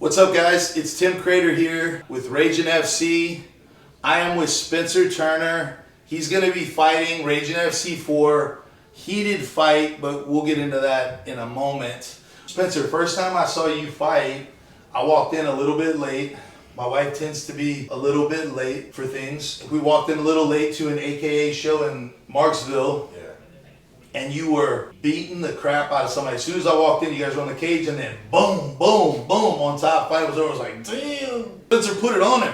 What's up, guys? It's Tim Credeur here with Ragin FC. I am with Spencer Turner. He's going to be fighting Ragin FC 4. Heated fight, but we'll get into that in a moment. Spencer, first time I saw you fight, I walked in a little bit late. My wife tends to be a little bit late for things. We walked in a little late to an AKA show in Marksville. And you were beating the crap out of somebody. As soon as I walked in, you guys were on the cage, and then boom, boom, boom, on top. Fight was over. I was like, damn. Spencer put it on him.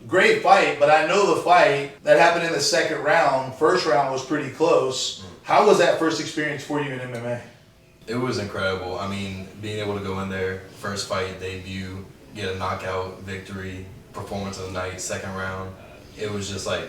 Great fight, but I know the fight that happened in the second round. First round was pretty close. How was that first experience for you in MMA? It was incredible. I mean, being able to go in there, first fight, debut, get a knockout victory, performance of the night, second round. It was just like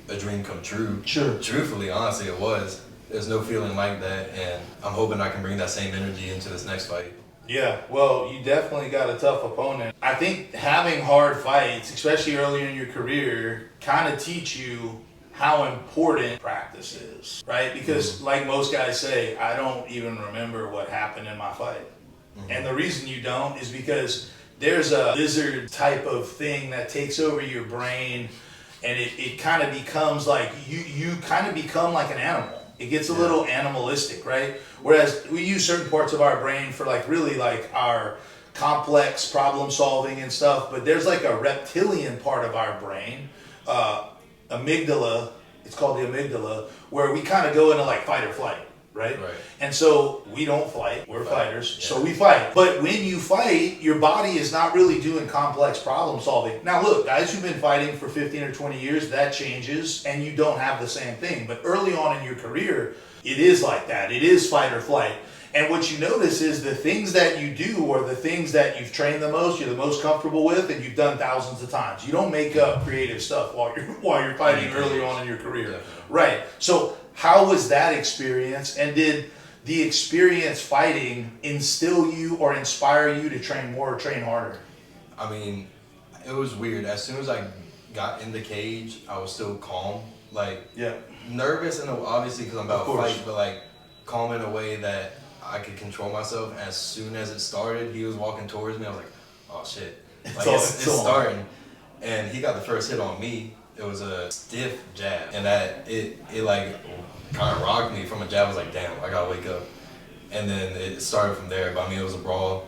a dream come true. Sure. Truthfully, honestly, it was. There's no feeling like that, and I'm hoping I can bring that same energy into this next fight. Yeah, well, you definitely got a tough opponent. I think having hard fights, especially earlier in your career, kind of teach you how important practice is, right? Because like most guys say, I don't even remember what happened in my fight. And the reason you don't is because there's a lizard type of thing that takes over your brain, and it kind of becomes like, you kind of become like an animal. It gets a little animalistic, right? Whereas we use certain parts of our brain for like really like our complex problem solving and stuff, but there's like a reptilian part of our brain, amygdala, it's called the amygdala, where we kind of go into like fight or flight, right? And so we don't fight, we're fighters, so we fight. But when you fight, your body is not really doing complex problem solving. Now look, guys who've been fighting for 15 or 20 years, that changes and you don't have the same thing. But early on in your career, it is like that. It is fight or flight. And what you notice is the things that you do are the things that you've trained the most, you're the most comfortable with, and you've done thousands of times. You don't make up creative stuff while you're fighting early on in your career. Right. So how was that experience, and did the experience fighting instill you or inspire you to train more or train harder? I mean, it was weird. As soon as I got in the cage, I was still calm. Like, nervous, and obviously because I'm about to fight, but like calm in a way that I could control myself. As soon as it started, he was walking towards me. I was like, oh shit. Like, it's starting. And he got the first hit on me. It was a stiff jab. And that, it like kind of rocked me from a jab. I was like, damn, I gotta wake up. And then it started from there. But I mean, it was a brawl.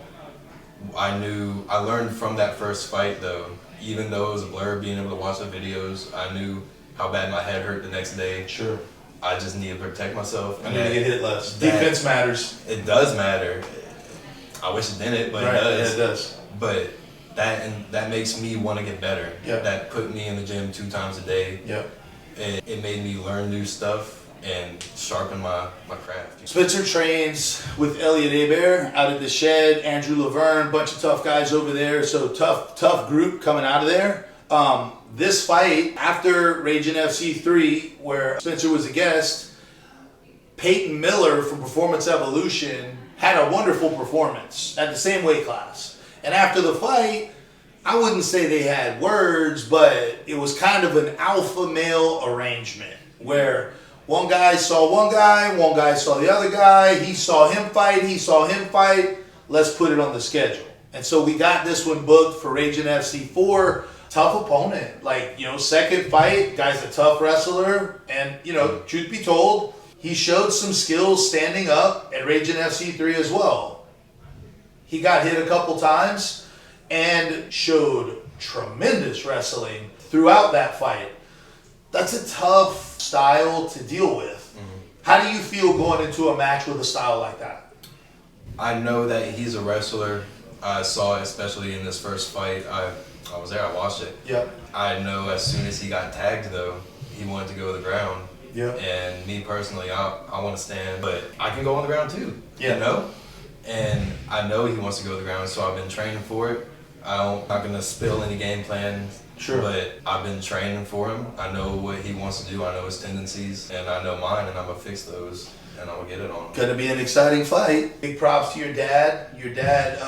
I learned from that first fight though, even though it was a blur, being able to watch the videos, I knew how bad my head hurt the next day. Sure. I just need to protect myself. I need to get hit less. Defense matters. It does matter. I wish it didn't, but it does. Yeah, it does. But that makes me want to get better. Yep. That put me in the gym 2 times a day. Yep. It made me learn new stuff and sharpen my craft. Spencer trains with Elliot Hebert out at the shed, Andrew Laverne, bunch of tough guys over there. So tough group coming out of there. This fight, after Ragin FC 3, where Spencer was a guest, Peyton Miller from Performance Evolution had a wonderful performance at the same weight class. And after the fight, I wouldn't say they had words, but it was kind of an alpha male arrangement where one guy saw one guy saw the other guy, he saw him fight, let's put it on the schedule. And so we got this one booked for Ragin FC 4. Tough opponent, like, second fight, guy's a tough wrestler, and, truth be told, he showed some skills standing up at Ragin FC 3 as well. He got hit a couple times and showed tremendous wrestling throughout that fight. That's a tough style to deal with. How do you feel going into a match with a style like that? I know that he's a wrestler. I saw it, especially in this first fight. I was there, I watched it. Yep. I know as soon as he got tagged though, he wanted to go to the ground. Yep. And me personally, I want to stand, but I can go on the ground too. Yeah. And I know he wants to go to the ground, so I've been training for it. I'm not gonna spill any game plan. Sure. But I've been training for him. I know what he wants to do. I know his tendencies, and I know mine, and I'm gonna fix those, and I'm gonna get it on him. Gonna be an exciting fight. Big props to your dad. Your dad,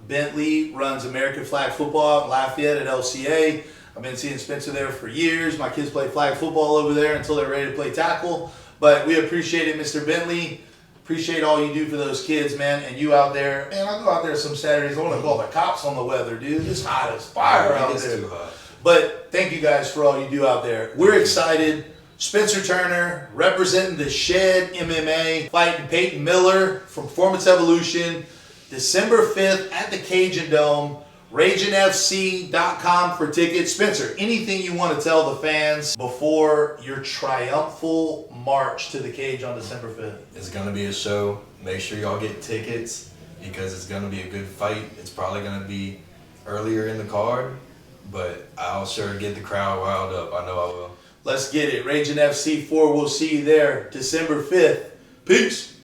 Bentley, runs American flag football in Lafayette at LCA. I've been seeing Spencer there for years. My kids play flag football over there until they're ready to play tackle. But we appreciate it, Mr. Bentley. Appreciate all you do for those kids, man, and you out there. Man, I go out there some Saturdays. I want to call the cops on the weather, dude. It's hot as fire out there. Too hot. But thank you guys for all you do out there. We're excited. Spencer Turner representing the Shed MMA, fighting Peyton Miller from Performance Evolution, December 5th at the Cajundome. RaginFC.com for tickets. Spencer, anything you want to tell the fans before your triumphal march to the cage on December 5th? It's going to be a show. Make sure y'all get tickets because it's going to be a good fight. It's probably going to be earlier in the card, but I'll sure get the crowd riled up. I know I will. Let's get it. Ragin FC 4, we'll see you there December 5th. Peace.